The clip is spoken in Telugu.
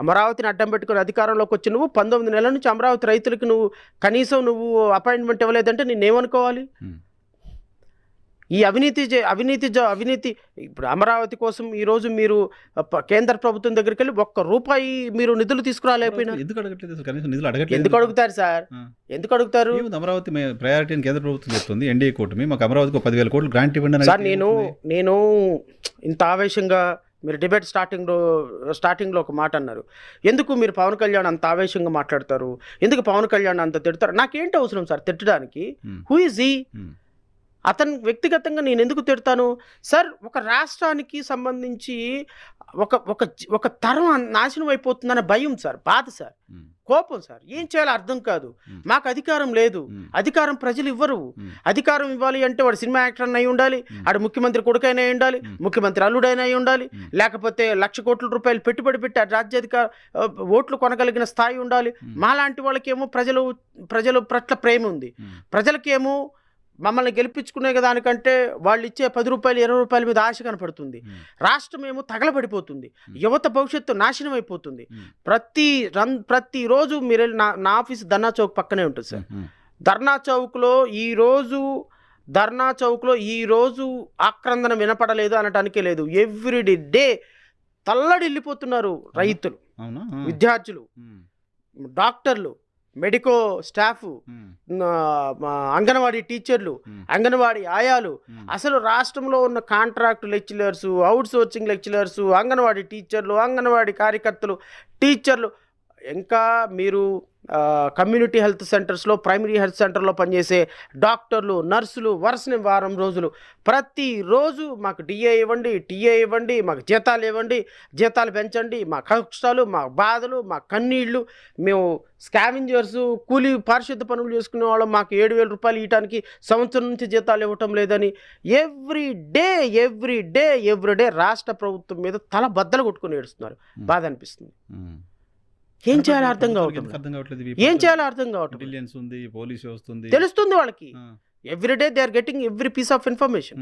అమరావతిని అడ్డం పెట్టుకుని అధికారంలోకి వచ్చి నువ్వు 19 నెలల నుంచి అమరావతి రైతులకు నువ్వు కనీసం నువ్వు అపాయింట్మెంట్ ఇవ్వలేదంటే నేనేమనుకోవాలి? ఈ అవినీతి ఇప్పుడు అమరావతి కోసం ఈరోజు మీరు కేంద్ర ప్రభుత్వం దగ్గరికి వెళ్ళి ₹1 మీరు నిధులు తీసుకురాలేకపోయినా ఎందుకు అడగట్లేదు? కనీసం నిధులు అడగట్లేదు. ఎందుకు అడుగుతారు సార్? ఎందుకు అడుగుతారు? అమరావతి ప్రయారిటీ అని కేంద్ర ప్రభుత్వం చెప్తుంది. ఎన్డీఏ కూటమి మాకు అమరావతికి 10,000 కోట్లు గ్రాంట్ ఇవ్వండి సార్. నేను ఇంత ఆవేశంగా మీరు డిబేట్ స్టార్టింగ్లో ఒక మాట అన్నారు. ఎందుకు మీరు పవన్ కళ్యాణ్ అంత ఆవేశంగా మాట్లాడతారు? ఎందుకు పవన్ కళ్యాణ్ అంత తిడతారు? నాకేంటి అవసరం సార్ తిట్టడానికి? Who is he? అతను వ్యక్తిగతంగా నేను ఎందుకు తిడతాను సార్? ఒక రాష్ట్రానికి సంబంధించి ఒక తరం నాశనం అయిపోతుందనే భయం సార్, బాధ సార్, కోపం సార్. ఏం చేయాలో అర్థం కాదు. మాకు అధికారం లేదు, అధికారం ప్రజలు ఇవ్వరు. అధికారం ఇవ్వాలి అంటే వాడు సినిమా యాక్టర్ అయి ఉండాలి, ఆడు ముఖ్యమంత్రి కొడుకైనా అయి ఉండాలి, ముఖ్యమంత్రి అల్లుడైనా అయి ఉండాలి, లేకపోతే ₹1,00,00,000 కోట్ల పెట్టుబడి పెట్టి ఆ రాజ్యాధికార ఓట్లు కొనగలిగిన స్థాయి ఉండాలి. మాలాంటి వాళ్ళకేమో ప్రజల పట్ల ప్రేమ ఉంది. ప్రజలకేమో మమ్మల్ని గెలిపించుకునే దానికంటే వాళ్ళు ఇచ్చే ₹10 ₹20 మీద ఆశ కనపడుతుంది. రాష్ట్రం ఏమో తగలబడిపోతుంది, యువత భవిష్యత్తు నాశనం అయిపోతుంది. ప్రతిరోజు మీరు నా ఆఫీస్ ధర్నా చౌక్ పక్కనే ఉంటుంది సార్. ధర్నా చౌక్లో ఈరోజు ఆక్రందన వినపడలేదు అనటానికే లేదు. ఎవ్రీ డే తల్లడిల్లిపోతున్నారు రైతులు, విద్యార్థులు, డాక్టర్లు, మెడికో స్టాఫ్, అంగన్వాడీ టీచర్లు, అంగన్వాడీ ఆయాలు. అసలు రాష్ట్రంలో ఉన్న contract lecturers, out sourcing lecturers, anganwadi టీచర్లు, అంగన్వాడీ కార్యకర్తలు, టీచర్లు, ఇంకా మీరు కమ్యూనిటీ హెల్త్ సెంటర్స్లో, ప్రైమరీ హెల్త్ సెంటర్లో పనిచేసే డాక్టర్లు, నర్సులు వరుసని వారం రోజులు ప్రతిరోజు మాకు డిఏ ఇవ్వండి, టీఏ ఇవ్వండి, మాకు జీతాలు ఇవ్వండి, జీతాలు పెంచండి, మా కష్టాలు, మా బాధలు, మా కన్నీళ్లు, మేము స్కావెంజర్స్, కూలీ పారిశుద్ధ పనులు చేసుకునే వాళ్ళం, మాకు ₹7,000 ఇవ్వడానికి సంవత్సరం నుంచి జీతాలు ఇవ్వటం లేదని ఎవ్రీ డే రాష్ట్ర ప్రభుత్వం మీద తల బద్దలు కొట్టుకుని ఏడుస్తున్నారు. బాధ అనిపిస్తుంది. ఏం చేయాలో అర్థం కావట్లేదు. ఏం చేయాలో అర్థం కావట్లేదు. పోలీసు వస్తుంది, తెలుస్తుంది వాళ్ళకి. Every day they are getting every piece of information.